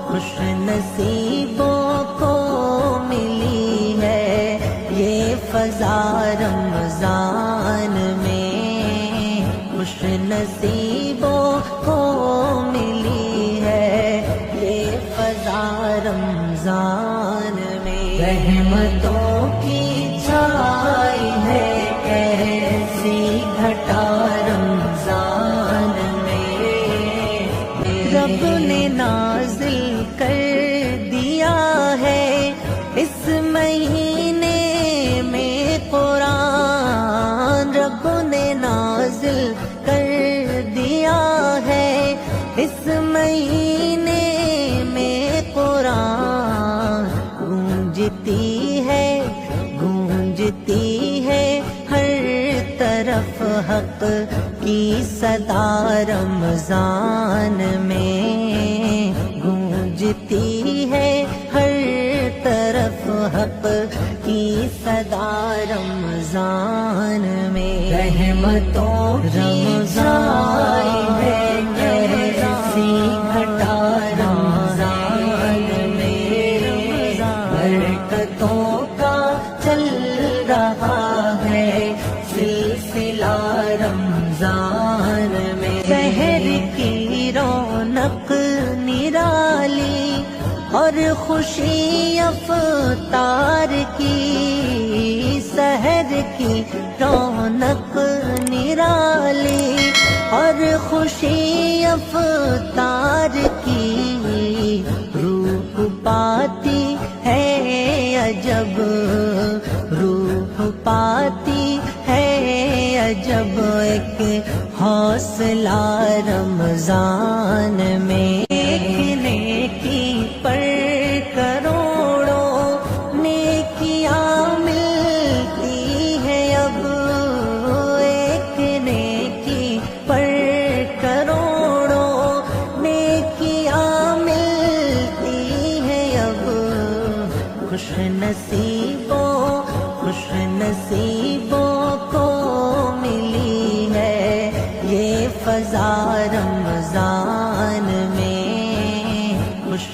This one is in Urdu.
خوش نصیبوں کو ملی ہے یہ فضا رمضان میں، خوش نصیبوں کو ملی ہے یہ فضا رمضان میں۔ رحمتوں کی چھائی ہے ایسی گھٹا رمضان میں، رب نے نازل کر دیا ہے اس مہینے میں قرآن، رب نے نازل کر دیا ہے اس مہینے میں قرآن، گونجتی ہے ہر طرف حق کی صدا رمضان میں، گونجتی ہے ہر طرف حق کی صدا رمضان میں۔ رحمتوں کی چھائی ہے ایسی گھٹا رمضان میں، برکتوں کا چل رہا ہے سلسلہ رمضان میں۔ سحر کی رونق نرالی اور خوشی افطار کی، سحر کی رونق نرالی اور خوشی افطار کی، روح پاتی ہے عجب، روح پاتی ہے عجب ایک حوصلہ رمضان میں۔ ایک نیکی پر کروڑوں نیکیاں ملتی ہے اب، ایک نیکی پر کروڑوں نیکیاں ملتی ہے اب، خوش نصیبوں کو ملی ہے یہ فضا رمضان میں، خوش